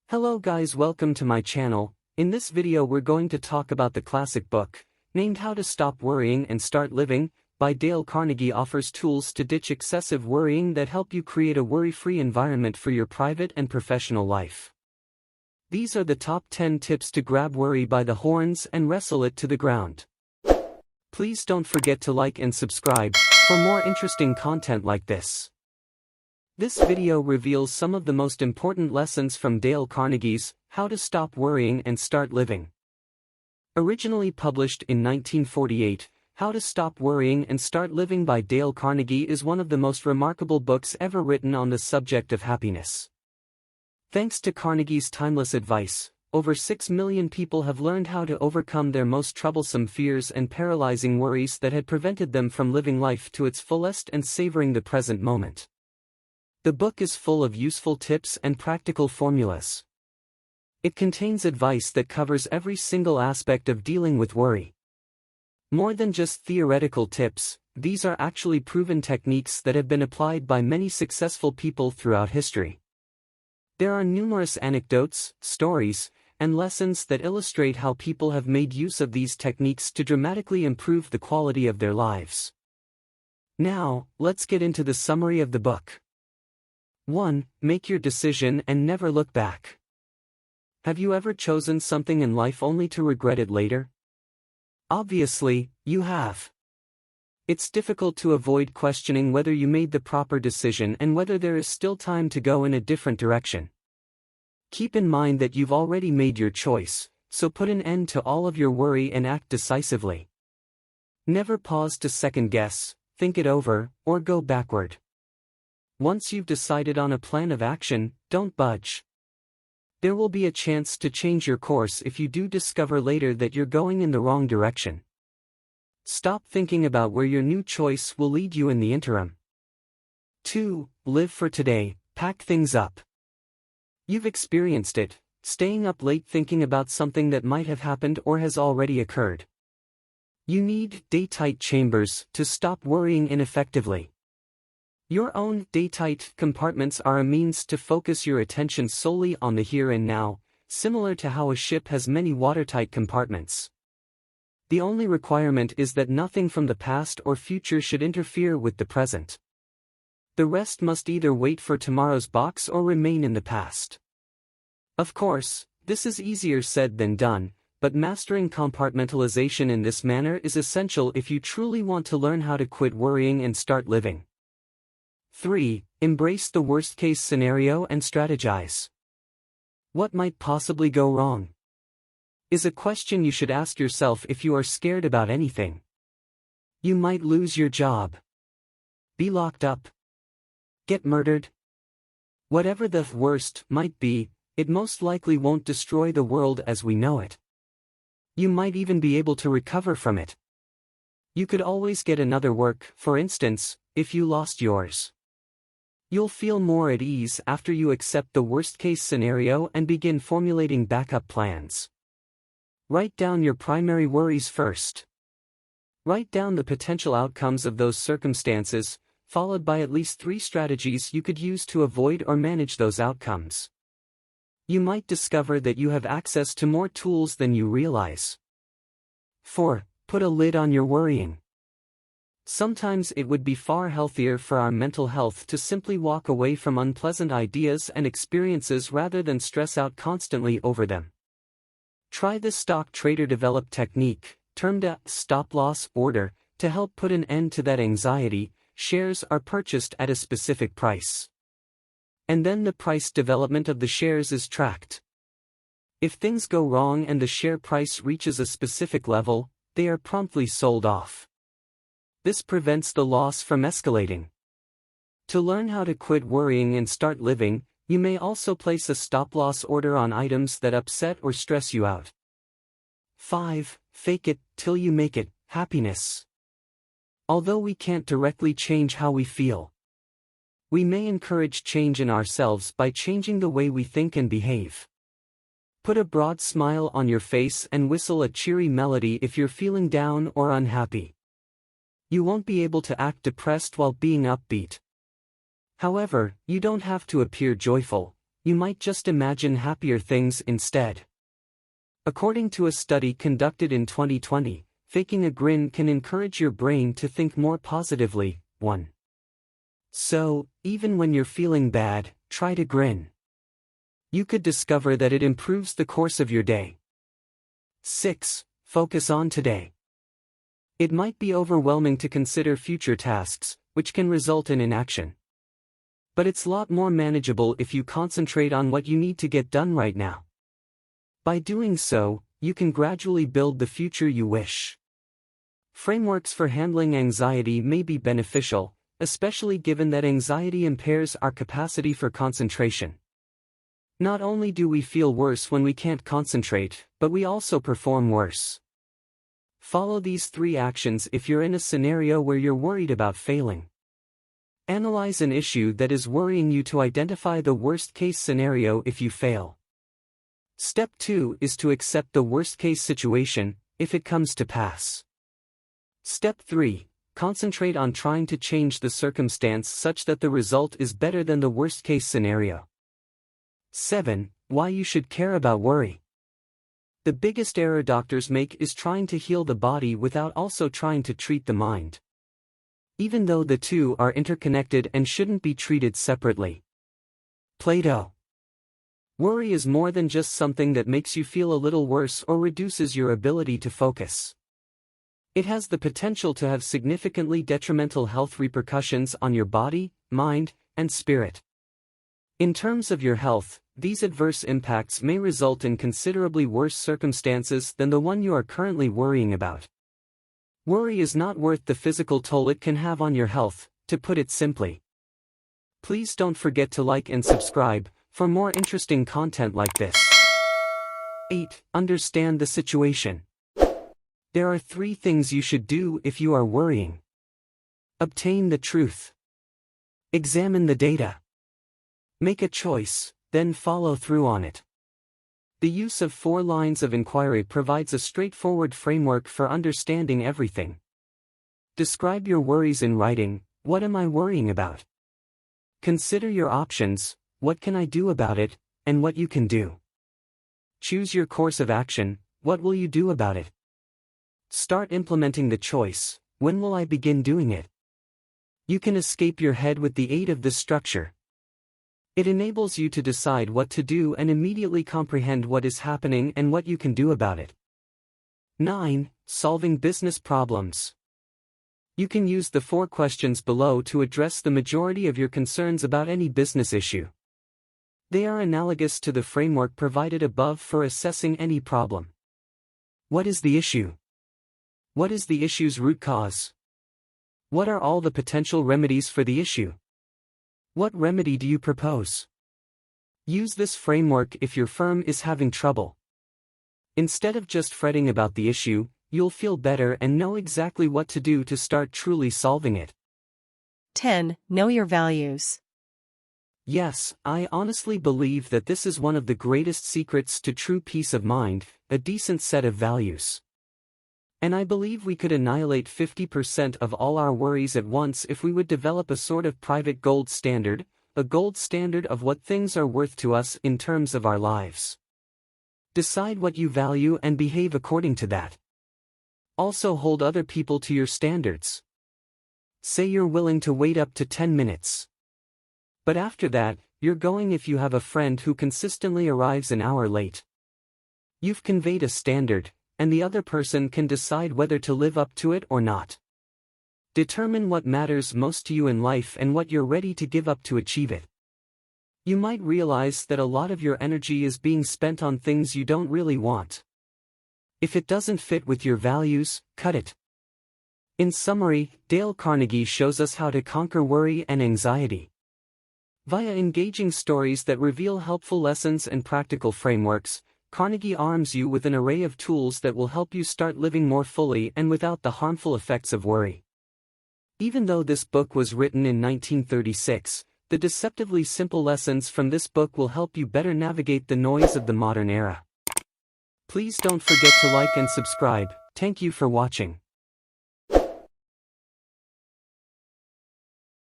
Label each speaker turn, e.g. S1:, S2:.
S1: Hello guys, welcome to my channel. In this video we're going to talk about the classic book, named How to Stop Worrying and Start Living, by Dale Carnegie. Offers tools to ditch excessive worrying that help you create a worry-free environment for your private and professional life. These are the top 10 tips to grab worry by the horns and wrestle it to the ground. Please don't forget to like and subscribe for more interesting content like this. This video reveals some of the most important lessons from Dale Carnegie's How to Stop Worrying and Start Living. Originally published in 1948, How to Stop Worrying and Start Living by Dale Carnegie is one of the most remarkable books ever written on the subject of happiness. Thanks to Carnegie's timeless advice, over 6 million people have learned how to overcome their most troublesome fears and paralyzing worries that had prevented them from living life to its fullest and savoring the present moment. The book is full of useful tips and practical formulas. It contains advice that covers every single aspect of dealing with worry. More than just theoretical tips, these are actually proven techniques that have been applied by many successful people throughout history. There are numerous anecdotes, stories, and lessons that illustrate how people have made use of these techniques to dramatically improve the quality of their lives. Now, let's get into the summary of the book. 1. Make your decision and never look back. Have you ever chosen something in life only to regret it later? Obviously, you have. It's difficult to avoid questioning whether you made the proper decision and whether there is still time to go in a different direction. Keep in mind that you've already made your choice, so put an end to all of your worry and act decisively. Never pause to second guess, think it over, or go backward. Once you've decided on a plan of action, don't budge. There will be a chance to change your course if you do discover later that you're going in the wrong direction. Stop thinking about where your new choice will lead you in the interim. 2. Live for today, pack things up. You've experienced it, staying up late thinking about something that might have happened or has already occurred. You need day-tight chambers to stop worrying ineffectively. Your own day-tight compartments are a means to focus your attention solely on the here and now, similar to how a ship has many watertight compartments. The only requirement is that nothing from the past or future should interfere with the present. The rest must either wait for tomorrow's box or remain in the past. Of course, this is easier said than done, but mastering compartmentalization in this manner is essential if you truly want to learn how to quit worrying and start living. 3. Embrace the worst-case scenario and strategize. What might possibly go wrong? Is a question you should ask yourself if you are scared about anything. You might lose your job. Be locked up. Get murdered. Whatever the worst might be, it most likely won't destroy the world as we know it. You might even be able to recover from it. You could always get another work, for instance, if you lost yours. You'll feel more at ease after you accept the worst-case scenario and begin formulating backup plans. Write down your primary worries first. Write down the potential outcomes of those circumstances, followed by at least 3 strategies you could use to avoid or manage those outcomes. You might discover that you have access to more tools than you realize. 4. Put a lid on your worrying. Sometimes it would be far healthier for our mental health to simply walk away from unpleasant ideas and experiences rather than stress out constantly over them. Try this stock trader developed technique, termed a stop-loss order, to help put an end to that anxiety. Shares are purchased at a specific price. And then the price development of the shares is tracked. If things go wrong and the share price reaches a specific level, they are promptly sold off. This prevents the loss from escalating. To learn how to quit worrying and start living, you may also place a stop-loss order on items that upset or stress you out. 5. Fake it till you make it, happiness. Although we can't directly change how we feel, we may encourage change in ourselves by changing the way we think and behave. Put a broad smile on your face and whistle a cheery melody if you're feeling down or unhappy. You won't be able to act depressed while being upbeat. However, you don't have to appear joyful. You might just imagine happier things instead. According to a study conducted in 2020, faking a grin can encourage your brain to think more positively. 1. So, even when you're feeling bad, try to grin. You could discover that it improves the course of your day. 6. Focus on today. It might be overwhelming to consider future tasks, which can result in inaction. But it's a lot more manageable if you concentrate on what you need to get done right now. By doing so, you can gradually build the future you wish. Frameworks for handling anxiety may be beneficial, especially given that anxiety impairs our capacity for concentration. Not only do we feel worse when we can't concentrate, but we also perform worse. Follow these 3 actions if you're in a scenario where you're worried about failing. Analyze an issue that is worrying you to identify the worst-case scenario if you fail. Step 2 is to accept the worst-case situation, if it comes to pass. Step 3. Concentrate on trying to change the circumstance such that the result is better than the worst-case scenario. 7. Why you should care about worry. The biggest error doctors make is trying to heal the body without also trying to treat the mind. Even though the two are interconnected and shouldn't be treated separately. Plato. Worry is more than just something that makes you feel a little worse or reduces your ability to focus. It has the potential to have significantly detrimental health repercussions on your body, mind, and spirit. In terms of your health, these adverse impacts may result in considerably worse circumstances than the one you are currently worrying about. Worry is not worth the physical toll it can have on your health, to put it simply. Please don't forget to like and subscribe for more interesting content like this. 8. Understand the situation. There are 3 things you should do if you are worrying. Obtain the truth. Examine the data. Make a choice, then follow through on it. The use of 4 lines of inquiry provides a straightforward framework for understanding everything. Describe your worries in writing. What am I worrying about? Consider your options. What can I do about it, and what you can do. Choose your course of action. What will you do about it? Start implementing the choice. When will I begin doing it? You can escape your head with the aid of this structure. It enables you to decide what to do and immediately comprehend what is happening and what you can do about it. 9. Solving business problems. You can use the 4 questions below to address the majority of your concerns about any business issue. They are analogous to the framework provided above for assessing any problem. What is the issue? What is the issue's root cause? What are all the potential remedies for the issue? What remedy do you propose? Use this framework if your firm is having trouble. Instead of just fretting about the issue, you'll feel better and know exactly what to do to start truly solving it.
S2: 10. Know your values.
S1: Yes, I honestly believe that this is one of the greatest secrets to true peace of mind, a decent set of values. And I believe we could annihilate 50% of all our worries at once if we would develop a sort of private gold standard, a gold standard of what things are worth to us in terms of our lives. Decide what you value and behave according to that. Also hold other people to your standards. Say you're willing to wait up to 10 minutes. But after that, you're going if you have a friend who consistently arrives an hour late. You've conveyed a standard, and the other person can decide whether to live up to it or not. Determine what matters most to you in life and what you're ready to give up to achieve it. You might realize that a lot of your energy is being spent on things you don't really want. If it doesn't fit with your values, cut it. In summary, Dale Carnegie shows us how to conquer worry and anxiety. Via engaging stories that reveal helpful lessons and practical frameworks, Carnegie arms you with an array of tools that will help you start living more fully and without the harmful effects of worry. Even though this book was written in 1936, the deceptively simple lessons from this book will help you better navigate the noise of the modern era. Please don't forget to like and subscribe. Thank you for watching.